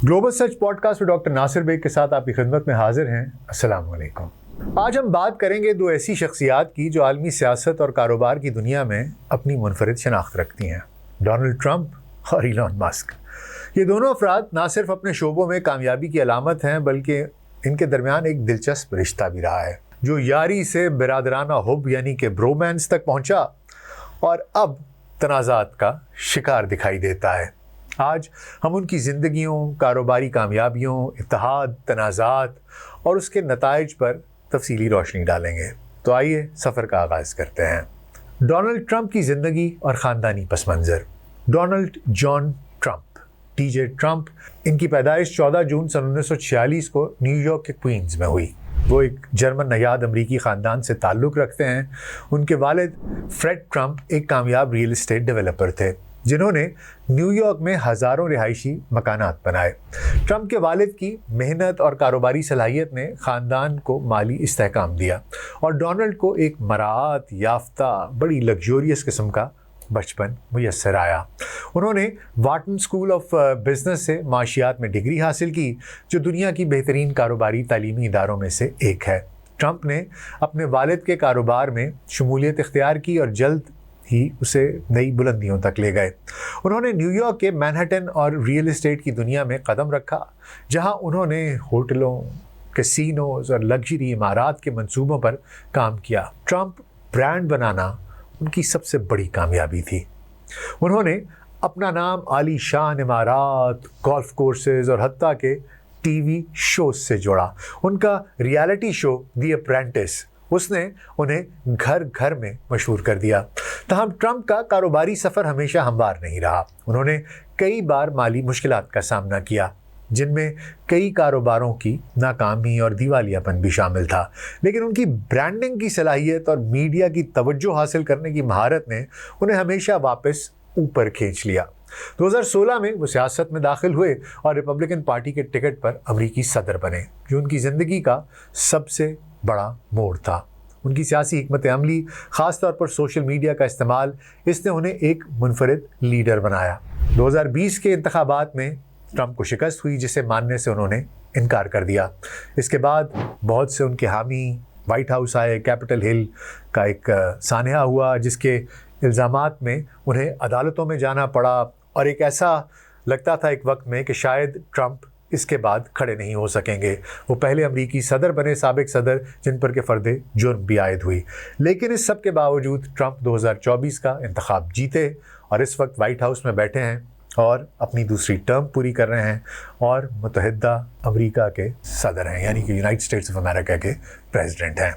Global such podcast में doctor Nasir bag के साथ आपकी खिदमत में हाजिर हैं। अस्सलाम वालेकुम। आज हम बात करेंगे दो ऐसी शख्सियात की जो आलमी सियासत और कारोबार की दुनिया में अपनी मुनफरिद शनाख्त रखती हैं, डोनाल्ड ट्रंप और इलॉन मस्क। ये दोनों अफराद ना सिर्फ अपने शोबों में कामयाबी की अलामत हैं, बल्कि इनके दरमियान एक दिलचस्प रिश्ता भी रहा है जो यारी से बिरादराना हुब यानी कि ब्रोमैंस तक पहुंचा और अब तनाज़ात का शिकार दिखाई देता है। आज हम उनकी ज़िंदगियों, कारोबारी कामयाबियों, इत्तेहाद, तनाज़ात और उसके नताइज पर तफसीली रोशनी डालेंगे। तो आइए सफ़र का आगाज़ करते हैं। डोनाल्ड ट्रंप की ज़िंदगी और ख़ानदानी पस मंज़र। Donald John Trump, TJ Trump, इनकी पैदाइश 14 जून सन 1946 को न्यूयॉर्क के क्वींस में हुई। वो एक जर्मन नयाद अमरीकी ख़ानदान से ताल्लुक़ रखते हैं। उनके वालिद फ्रेड ट्रंप एक कामयाब रियल इस्टेट डेवलपर थे जिन्होंने न्यूयॉर्क में हज़ारों रिहायशी मकानात बनाए। ट्रंप के वालिद की मेहनत और कारोबारी सलाहियत ने ख़ानदान को माली इस्तेहकाम दिया और डोनाल्ड को एक मराआत याफ्ता बड़ी लग्जूरियस किस्म का बचपन मुयस्सर आया। उन्होंने वाटन स्कूल ऑफ बिज़नेस से माशियात में डिग्री हासिल की, जो दुनिया की बेहतरीन कारोबारी तालीमी इदारों में से एक है। ट्रंप ने अपने वालिद के कारोबार में शमूलियत इख्तियार की और जल्द ही उसे नई बुलंदियों तक ले गए। उन्होंने न्यूयॉर्क के मैनहट्टन और रियल एस्टेट की दुनिया में कदम रखा, जहां उन्होंने होटलों, कैसीनोज और लग्जरी इमारात के मंसूबों पर काम किया। ट्रंप ब्रांड बनाना उनकी सबसे बड़ी कामयाबी थी। उन्होंने अपना नाम आलीशान इमारात, गोल्फ कोर्सेज और हत्ता के टीवी शोज से जोड़ा। उनका रियलिटी शो द अप्रेंटिस, उसने उन्हें घर घर में मशहूर कर दिया। तहम ट्रंप का कारोबारी सफ़र हमेशा हमवार नहीं रहा। उन्होंने कई बार माली मुश्किलात का सामना किया, जिनमें कई कारोबारों की नाकामी और दिवालियापन भी शामिल था। लेकिन उनकी ब्रांडिंग की सलाहियत और मीडिया की तवज्जो हासिल करने की महारत ने उन्हें हमेशा वापस ऊपर खींच लिया। 2016 में वो सियासत में दाखिल हुए और रिपब्लिकन पार्टी के टिकट पर अमरीकी सदर बने, जो उनकी ज़िंदगी का सबसे बड़ा मोड़ था। उनकी सियासी हिकमत अमली, ख़ास तौर पर सोशल मीडिया का इस्तेमाल, इसने उन्हें एक मुनफरिद लीडर बनाया। 2020 के इंतखाबात में ट्रंप को शिकस्त हुई, जिसे मानने से उन्होंने इनकार कर दिया। इसके बाद बहुत से उनके हामी वाइट हाउस आए। कैपिटल हिल का एक सानहा हुआ, जिसके इल्ज़ामात में उन्हें अदालतों में जाना पड़ा और एक ऐसा लगता था एक वक्त में कि शायद ट्रंप इसके बाद खड़े नहीं हो सकेंगे। वो पहले अमरीकी सदर बने, साबिक सदर, जिन पर के फ़र्द जुर्म भी आयद हुई। लेकिन इस सब के बावजूद ट्रंप 2024 का इंतखाब जीते और इस वक्त वाइट हाउस में बैठे हैं और अपनी दूसरी टर्म पूरी कर रहे हैं और मुत्तहिदा अमेरिका के सदर हैं, यानी कि यूनाइटेड स्टेट्स ऑफ अमेरिका के प्रेसिडेंट हैं।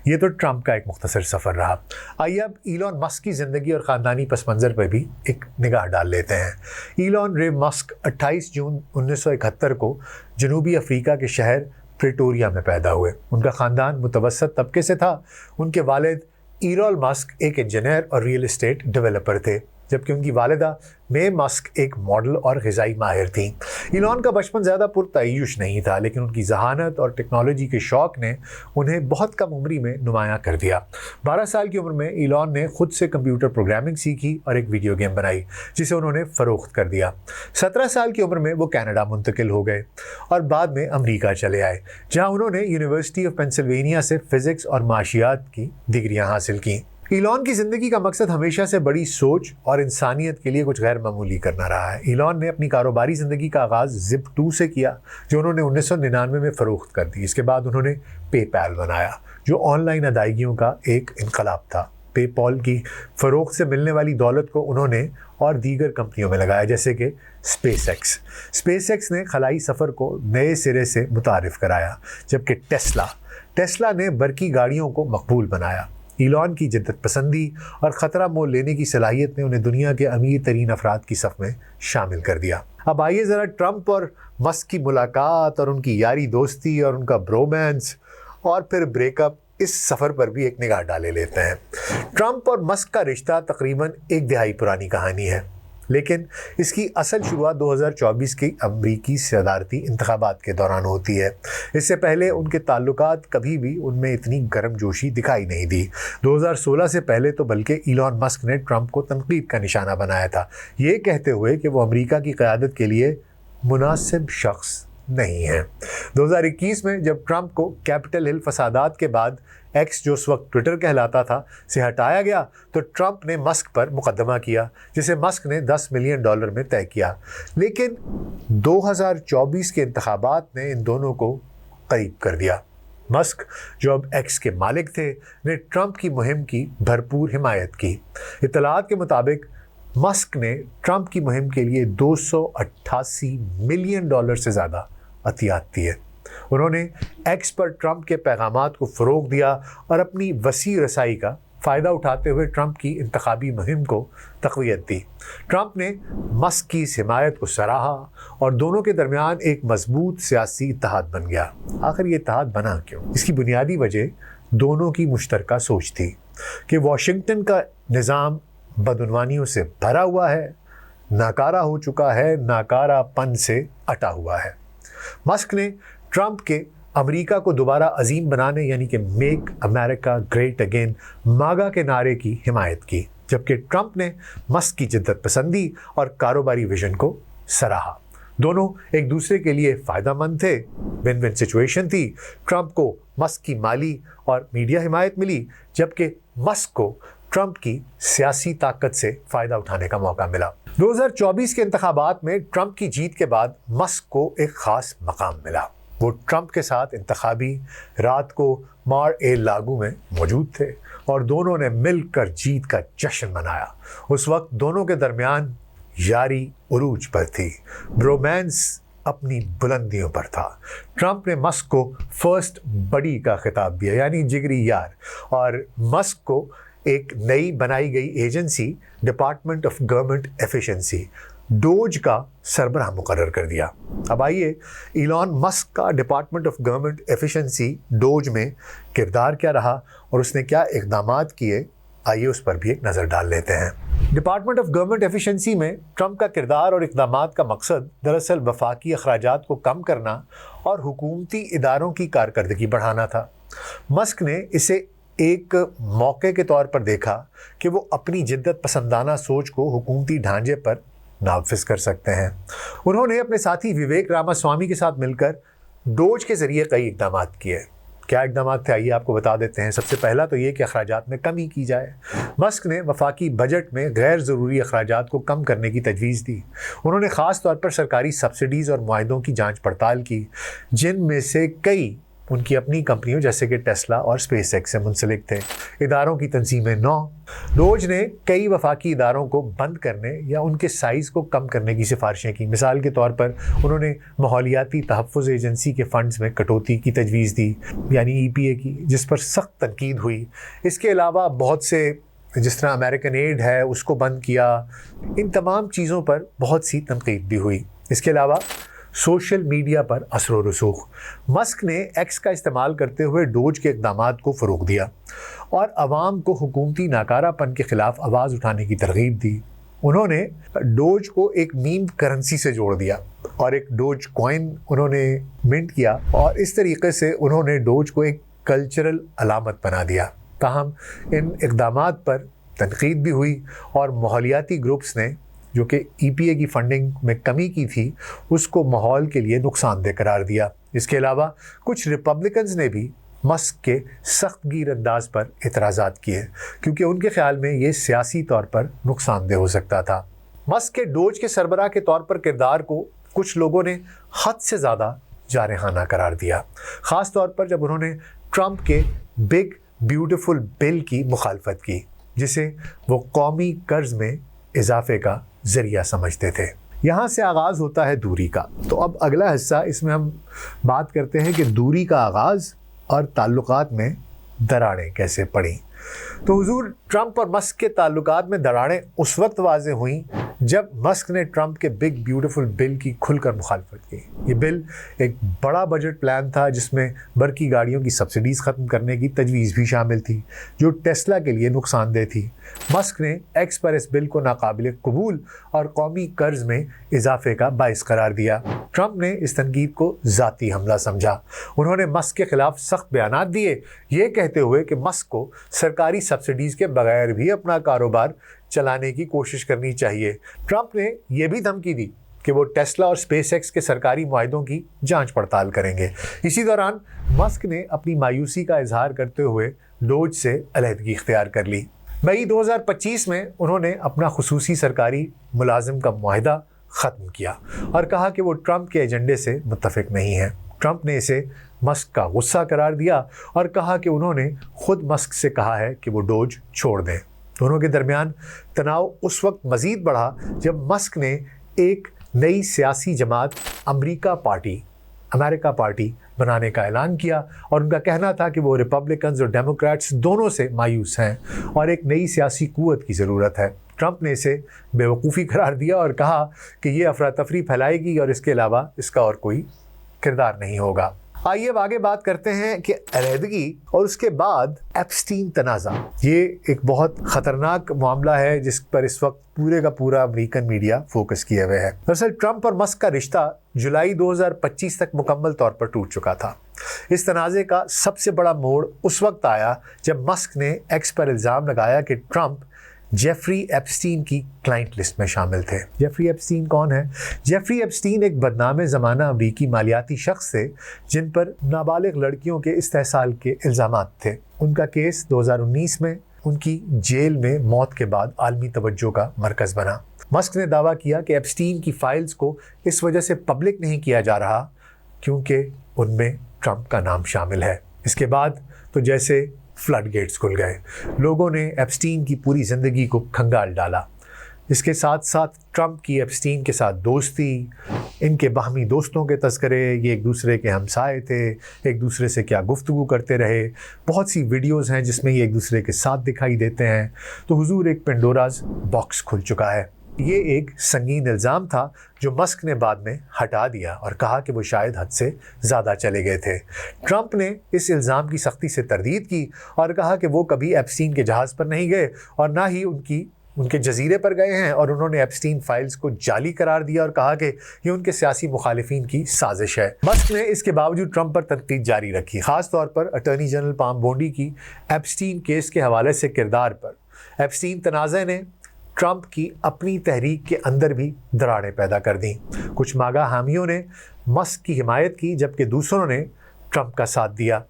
ये तो ट्रंप का एक मुख्तसर सफ़र रहा। आइए अब इलॉन मस्क की ज़िंदगी और ख़ानदानी पस मंज़र पर भी एक निगाह डाल लेते हैं। इलॉन रे मस्क 28 जून 1971 को जनूबी अफ्रीका के शहर प्रेटोरिया में पैदा हुए। उनका ख़ानदान मुतवस्सत तबके से था। उनके वालिद इलॉन मस्क एक इंजीनियर और रियल इस्टेट डेवलपर थे, जबकि उनकी वालिदा मे मस्क एक मॉडल और ग़िज़ाई माहिर थीं। इलॉन का बचपन ज़्यादा पुरतअय्युश नहीं था, लेकिन उनकी ज़हानत और टेक्नोलॉजी के शौक़ ने उन्हें बहुत कम उम्री में नुमायाँ कर दिया। 12 साल की उम्र में इलॉन ने खुद से कंप्यूटर प्रोग्रामिंग सीखी और एक वीडियो गेम बनाई, जिसे उन्होंने फ़रोख्त कर दिया। 17 साल की उम्र में वो कनाडा मुंतकिल हो गए और बाद में अमरीका चले आए, जहाँ उन्होंने यूनिवर्सिटी ऑफ पेंसिल्वेनिया से फ़िज़िक्स और माशियात की डिग्रियाँ हासिल की। इलॉन की ज़िंदगी का मकसद हमेशा से बड़ी सोच और इंसानियत के लिए कुछ गैर मामूली करना रहा है। इलॉन ने अपनी कारोबारी ज़िंदगी का आगाज़ Zip2 से किया, जो उन्होंने 1999 में फ़रोख्त कर दी। इसके बाद उन्होंने पेपैल बनाया, जो ऑनलाइन अदायगियों का एक इनकलाब था। पेपॉल की फ़रोख्त से मिलने वाली दौलत को उन्होंने और दीगर कंपनियों में लगाया, जैसे कि स्पेसएक्स ने खलाई सफ़र को नए सिरे से मुतारिफ़ कराया, जबकि टेस्ला ने बरकी गाड़ियों को मकबूल बनाया। इलॉन की जिद्दत पसंदी और ख़तरा मोल लेने की सलाहियत ने उन्हें दुनिया के अमीर तरीन अफराद की सफ़ में शामिल कर दिया। अब आइए ज़रा ट्रंप और मस्क की मुलाकात और उनकी यारी दोस्ती और उनका ब्रोमैंस और फिर ब्रेकअप, इस सफ़र पर भी एक निगाह डाले लेते हैं। ट्रंप और मस्क का रिश्ता तकरीबन एक दिहाई पुरानी कहानी है, लेकिन इसकी असल शुरुआत 2024 की अमरीकी सदारती इंतखाबात के दौरान होती है। इससे पहले उनके ताल्लुकात कभी भी उनमें इतनी गर्मजोशी दिखाई नहीं दी। 2016 से पहले तो बल्कि इलॉन मस्क ने ट्रंप को तनकीद का निशाना बनाया था, ये कहते हुए कि वो अमरीका की क़यादत के लिए मुनासिब शख्स नहीं है। 2021 में जब ट्रंप को कैपिटल हिल फसादात के बाद एक्स, जो उस वक्त ट्विटर कहलाता था, से हटाया गया तो ट्रंप ने मस्क पर मुकदमा किया, जिसे मस्क ने $10 मिलियन में तय किया। लेकिन 2024 के इंतखाबात ने इन दोनों को करीब कर दिया। मस्क, जो अब एक्स के मालिक थे, ने ट्रंप की मुहिम की भरपूर हिमायत की। इत्तलात के मुताबिक मस्क ने ट्रंप की मुहिम के लिए $288 मिलियन से ज़्यादा अतियात दिए। उन्होंने एक्स पर ट्रंप के पैगामात को फ़रोग़ दिया और अपनी वसी रसाई का फ़ायदा उठाते हुए ट्रंप की इंतखाबी मुहिम को तक़वियत दी। ट्रंप ने मस्क की इस हिमायत को सराहा और दोनों के दरमियान एक मजबूत सियासी इत्तेहाद बन गया। आखिर ये इत्तेहाद बना क्यों? इसकी बुनियादी वजह दोनों की मुश्तरका सोच थी कि वाशिंगटन का निज़ाम बदउनवानियों से भरा हुआ है, नाकारा हो चुका है, नाकारापन से अटा हुआ है। मस्क ने ट्रंप के अमेरिका को दोबारा अजीम बनाने यानी कि मेक अमेरिका ग्रेट अगेन, मागा के नारे की हिमायत की, जबकि ट्रंप ने मस्क की जिद्दत पसंदी और कारोबारी विजन को सराहा। दोनों एक दूसरे के लिए फ़ायदेमंद थे, विन विन सिचुएशन थी। ट्रंप को मस्क की माली और मीडिया हिमायत मिली, जबकि मस्क को ट्रंप की सियासी ताकत से फ़ायदा उठाने का मौका मिला। 2024 के इंतखाबात में ट्रंप की जीत के बाद मस्क को एक ख़ास मकाम मिला। वो ट्रंप के साथ इंतखाबी रात को मार-ए-लागो में मौजूद थे और दोनों ने मिलकर जीत का जश्न मनाया। उस वक्त दोनों के दरमियान यारी उरूज पर थी, रोमांस अपनी बुलंदियों पर था। ट्रंप ने मस्क को फर्स्ट बडी का खिताब दिया, यानी जिगरी यार, और मस्क को एक नई बनाई गई agency department of government efficiency dose का सरबराह मुकर्रर कर दिया। अब आइए इलॉन मस्क का department of government efficiency dose में किरदार क्या रहा और उसने क्या इक़दामात किए, आइए उस पर भी एक नज़र डाल लेते हैं। डिपार्टमेंट ऑफ गवर्नमेंट एफिशिएंसी में ट्रंप का किरदार और इक़दामात का मकसद दरअसल वफाकी अखराजात को कम करना और हुकूमती इदारों की कारकर्दगी बढ़ाना था। मस्क ने इसे एक मौके के तौर पर देखा कि वो अपनी जिद्दत पसंदाना सोच को हुकूमती ढांचे पर नाफिज कर सकते हैं। उन्होंने अपने साथी विवेक रामास्वामी के साथ मिलकर डोज के ज़रिए कई इक़दामात किए। क्या इक़दामात थे, आइए आपको बता देते हैं। सबसे पहला तो ये कि अखराजात में कमी की जाए। मस्क ने वफाकी बजट में गैर ज़रूरी अखराजात को कम करने की तजवीज़ दी। उन्होंने ख़ास तौर पर सरकारी सब्सिडीज़ और मुआहदों की जाँच पड़ताल की, जिनमें से कई उनकी अपनी कंपनियों जैसे कि टेस्ला और स्पेस एक्स से मुंसलिक थे। इदारों की तंजीमें 9। डोज ने कई वफाकी इदारों को बंद करने या उनके साइज़ को कम करने की सिफारिशें की। मिसाल के तौर पर उन्होंने माहौलियाती तहफ़्फ़ुज़ एजेंसी के फ़ंड्स में कटौती की तजवीज़ दी, यानी EPA की, जिस पर सख्त तनकीद हुई। इसके अलावा बहुत से, जिस तरह अमेरिकन एड है, उसको बंद किया। इन तमाम चीज़ों पर बहुत सी तनकीद भी हुई। इसके अलावा सोशल मीडिया पर असर व रसूख। मस्क ने एक्स का इस्तेमाल करते हुए डोज के इक़दामात को फ़रोग़ दिया और आवाम को हुकूमती नाकारापन के ख़िलाफ़ आवाज़ उठाने की तरग़ीब दी। उन्होंने डोज को एक मीम करेंसी से जोड़ दिया और एक डोज कॉइन उन्होंने मिंट किया और इस तरीके से उन्होंने डोज को एक कल्चरल अलामत बना दिया। ताहम इन इक़दामात पर तनकीद भी हुई और माहौलियाती ग्रुप्स ने, जो कि EPA की फंडिंग में कमी की थी, उसको माहौल के लिए नुकसानदेह करार दिया। इसके अलावा कुछ रिपब्लिकन्स ने भी मस्क के सख्त गिर अंदाज पर एतराज़ात किए, क्योंकि उनके ख्याल में ये सियासी तौर पर नुकसानदेह हो सकता था। मस्क के डोज के सरबराह के तौर पर किरदार को कुछ लोगों ने हद से ज़्यादा जारहाना करार दिया, ख़ास तौर पर जब उन्होंने ट्रंप के बिग ब्यूटीफुल बिल की मुखालफत की, जिसे वो कौमी कर्ज में इजाफे का ज़रिया समझते थे। यहाँ से आगाज़ होता है दूरी का। तो अब अगला हिस्सा, इसमें हम बात करते हैं कि दूरी का आगाज़ और ताल्लुकात में दरारें कैसे पड़ी। तो हुजूर, ट्रंप और मस्क के ताल्लुकात में दरारें उस वक्त वाज़ेह हुई जब मस्क ने ट्रंप के बिग ब्यूटीफुल बिल की खुलकर मुखालफत की। ये बिल एक बड़ा बजट प्लान था जिसमें बरकी गाड़ियों की सब्सिडीज़ ख़त्म करने की तजवीज़ भी शामिल थी, जो टेस्ला के लिए नुकसानदेह थी। मस्क ने एक्स पर इस बिल को नाकाबिल कबूल और कौमी कर्ज में इजाफे का बाइस करार दिया। ट्रंप ने इस तनकीद को ज़ाती हमला समझा। उन्होंने मस्क के ख़िलाफ़ सख्त बयानात दिए, ये कहते हुए कि मस्क को सरकारी सब्सिडीज़ के बगैर भी अपना कारोबार चलाने की कोशिश करनी चाहिए। ट्रंप ने यह भी धमकी दी कि वो टेस्ला और स्पेस एक्स के सरकारी मुआहदों की जांच पड़ताल करेंगे। इसी दौरान मस्क ने अपनी मायूसी का इजहार करते हुए डोज से अलहदगी इख्तियार कर ली। मई 2025 में उन्होंने अपना खुसूसी सरकारी मुलाजिम का मुआहदा ख़त्म किया और कहा कि वो ट्रंप के एजेंडे से मुत्तफिक नहीं है। ट्रंप ने इसे मस्क का गुस्सा करार दिया और कहा कि उन्होंने खुद मस्क से कहा है कि वो डोज छोड़ दें। दोनों के दरमियान तनाव उस वक्त मज़ीद बढ़ा जब मस्क ने एक नई सियासी जमात अमेरिका पार्टी बनाने का ऐलान किया और उनका कहना था कि वो रिपब्लिकन्स और डेमोक्रेट्स दोनों से मायूस हैं और एक नई सियासी क़ुव्वत की ज़रूरत है। ट्रंप ने इसे बेवकूफ़ी करार दिया और कहा कि ये अफरा तफरी फैलाएगी और इसके अलावा इसका और कोई किरदार नहीं होगा। आइए अब आगे बात करते हैं कि अलहदगी और उसके बाद एप्स्टीन तनाज़ा। ये एक बहुत ख़तरनाक मामला है जिस पर इस वक्त पूरे का पूरा अमेरिकन मीडिया फोकस किए हुए है। दरअसल ट्रंप और मस्क का रिश्ता जुलाई 2025 तक मुकम्मल तौर पर टूट चुका था। इस तनाज़े का सबसे बड़ा मोड़ उस वक्त आया जब मस्क ने एक्स पर इल्ज़ाम लगाया कि ट्रंप जेफरी एप्स्टीन की क्लाइंट लिस्ट में शामिल थे। जेफरी एप्स्टीन कौन है? जेफरी एप्स्टीन एक बदनाम ज़माना अमरीकी मालियाती शख्स थे जिन पर नाबालिग लड़कियों के इस्तेहसाल के इल्ज़ामात थे। उनका केस 2019 में उनकी जेल में मौत के बाद आलमी तवज्जो का मरकज़ बना। मस्क ने दावा किया कि एप्स्टीन की फ़ाइल्स को इस वजह से पब्लिक नहीं किया जा रहा क्योंकि उनमें ट्रंप का नाम शामिल है। इसके बाद तो जैसे फ्लड गेट्स खुल गए। लोगों ने एप्स्टीन की पूरी ज़िंदगी को खंगाल डाला। इसके साथ साथ ट्रंप की एप्स्टीन के साथ दोस्ती, इनके बाहमी दोस्तों के तस्करे, ये एक दूसरे के हमसाए थे, एक दूसरे से क्या गुफ्तगू करते रहे। बहुत सी वीडियोज़ हैं जिसमें ये एक दूसरे के साथ दिखाई देते हैं। तो हुजूर एक पेंडोराज बॉक्स खुल चुका है। ये एक संगीन इल्ज़ाम था जो मस्क ने बाद में हटा दिया और कहा कि वो शायद हद से ज़्यादा चले गए थे। ट्रंप ने इस इल्ज़ाम की सख्ती से तरदीद की और कहा कि वो कभी एप्स्टीन के जहाज़ पर नहीं गए और ना ही उनके जजीरे पर गए हैं, और उन्होंने एप्स्टीन फाइल्स को जाली करार दिया और कहा कि ये उनके सियासी मुखालिफिन की साजिश है। मस्क ने इसके बावजूद ट्रंप पर तनकीद जारी रखी, ख़ास तौर पर अटॉर्नी जनरल पाम बोंडी की एप्स्टीन केस के हवाले से किरदार पर। एप्स्टीन तनाज़े ने ट्रंप की अपनी तहरीक के अंदर भी दरारें पैदा कर दी। कुछ मागा हामियों ने मस्क की हिमायत की जबकि दूसरों ने ट्रंप का साथ दिया।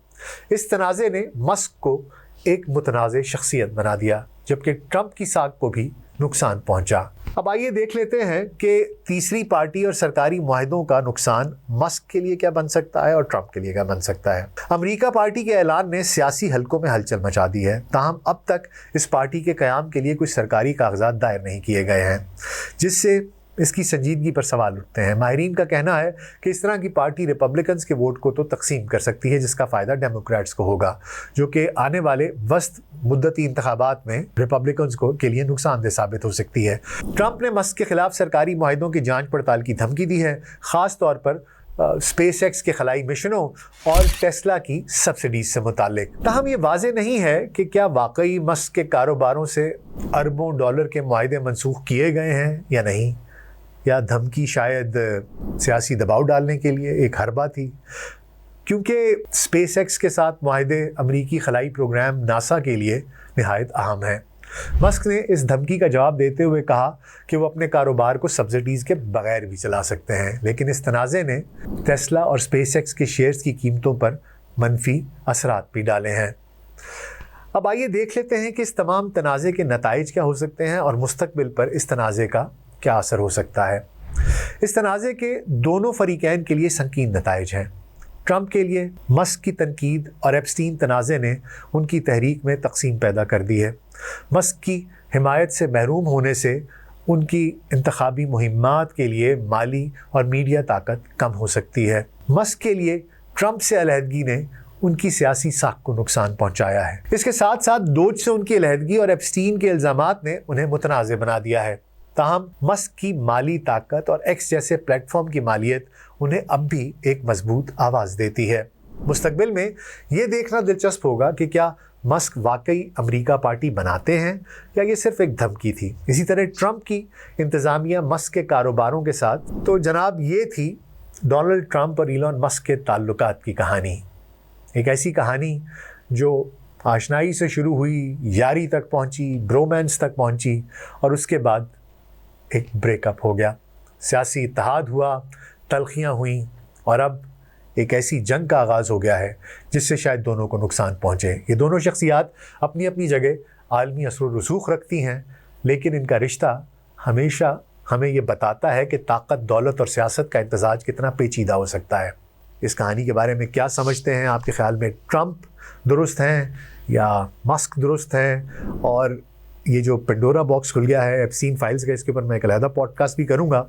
इस तनाज़े ने मस्क को एक मुतनाज़े शख्सियत बना दिया जबकि ट्रंप की साख को भी नुकसान पहुंचा। अब आइए देख लेते हैं कि तीसरी पार्टी और सरकारी मुआहदों का नुकसान मस्क के लिए क्या बन सकता है और ट्रंप के लिए क्या बन सकता है। अमेरिका पार्टी के ऐलान ने सियासी हलकों में हलचल मचा दी है। ताहम अब तक इस पार्टी के क़याम के लिए कुछ सरकारी कागजात दायर नहीं किए गए हैं, जिससे इसकी संजीदगी पर सवाल उठते हैं। माहिरीन का कहना है कि इस तरह की पार्टी रिपब्लिकन्स के वोट को तो तकसीम कर सकती है जिसका फ़ायदा डेमोक्रेट्स को होगा, जो कि आने वाले वस्त मुद्दती इंतखाबात में रिपब्लिकन्स को के लिए नुकसानदेह साबित हो सकती है। ट्रंप ने मस्क के खिलाफ सरकारी मुआहदों की जांच पड़ताल की धमकी दी है, ख़ास तौर पर स्पेस एक्स के खलाई मिशनों और टेस्ला की सब्सिडीज से मुतालिक। ताहम ये वाज़ेह नहीं है कि क्या वाकई मस्क के कारोबारों से अरबों डॉलर के मुआहदे मनसूख किए गए हैं या नहीं, या धमकी शायद सियासी दबाव डालने के लिए एक हरबा थी, क्योंकि स्पेस एक्स के साथ मुआहदे अमरीकी खलाई प्रोग्राम नासा के लिए निहायत अहम है। मस्क ने इस धमकी का जवाब देते हुए कहा कि वो अपने कारोबार को सब्सिडीज़ के बगैर भी चला सकते हैं, लेकिन इस तनाज़े ने टेस्ला और स्पेस एक्स के शेयर्स की कीमतों पर मनफी असरात भी डाले हैं। अब आइए देख लेते हैं कि इस तमाम तनाज़े के नताइज क्या हो सकते हैं और मुस्तकबिल पर इस तनाज़े का क्या असर हो सकता है। इस तनाज़े के दोनों फरीकैन के लिए संकीन नताइज हैं। ट्रंप के लिए मस्क की तनकीद और एप्स्टीन तनाज़े ने उनकी तहरीक में तकसीम पैदा कर दी है। मस्क की हिमायत से महरूम होने से उनकी इंतखाबी मुहिम्मात के लिए माली और मीडिया ताकत कम हो सकती है। मस्क के लिए ट्रंप से अलहदगी ने उनकी सियासी साख को नुकसान पहुंचाया है। इसके साथ साथ डोज से उनकी अलहदगी और एप्स्टीन के इल्ज़ामात ने उन्हें मुतनाज़े बना दिया है। ताहम मस्क की माली ताकत और एक्स जैसे प्लेटफॉर्म की मालियत उन्हें अब भी एक मजबूत आवाज़ देती है। मुस्तकबिल में ये देखना दिलचस्प होगा कि क्या मस्क वाकई अमेरिका पार्टी बनाते हैं या ये सिर्फ एक धमकी थी। इसी तरह ट्रंप की इंतज़ामिया मस्क के कारोबारों के साथ, तो जनाब ये थी डोनाल्ड ट्रंप और इलॉन मस्क के ताल्लुकात की कहानी। एक ऐसी कहानी जो आशनाई से शुरू हुई, यारी तक पहुंची, ब्रोमांस तक पहुंची और उसके बाद एक ब्रेकअप हो गया। سیاسی اتحاد ہوا، تلخیاں ہوئیں، اور اب ایک ایسی جنگ کا آغاز ہو گیا ہے جس سے شاید دونوں کو نقصان پہنچے۔ یہ دونوں شخصیات اپنی اپنی جگہ عالمی اثر و رسوخ رکھتی ہیں، لیکن ان کا رشتہ ہمیشہ ہمیں یہ بتاتا ہے کہ طاقت، دولت اور سیاست کا امتزاج کتنا پیچیدہ ہو سکتا ہے۔ اس کہانی کے بارے میں کیا سمجھتے ہیں؟ آپ کے خیال میں ٹرمپ درست ہیں یا مسک درست ہیں؟ اور یہ جو پنڈورا باکس کھل گیا ہے ایپسٹین فائلز کا، اس کے اوپر میں ایک علیحدہ پوڈ کاسٹ بھی کروں گا۔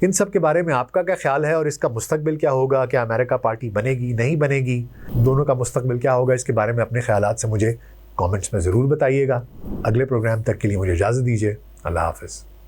ان سب کے بارے میں آپ کا کیا خیال ہے، اور اس کا مستقبل کیا ہوگا؟ کیا امریکہ پارٹی بنے گی، نہیں بنے گی؟ دونوں کا مستقبل کیا ہوگا؟ اس کے بارے میں اپنے خیالات سے مجھے کامنٹس میں ضرور بتائیے گا۔ اگلے پروگرام تک کے لیے مجھے اجازت دیجیے۔ اللہ حافظ۔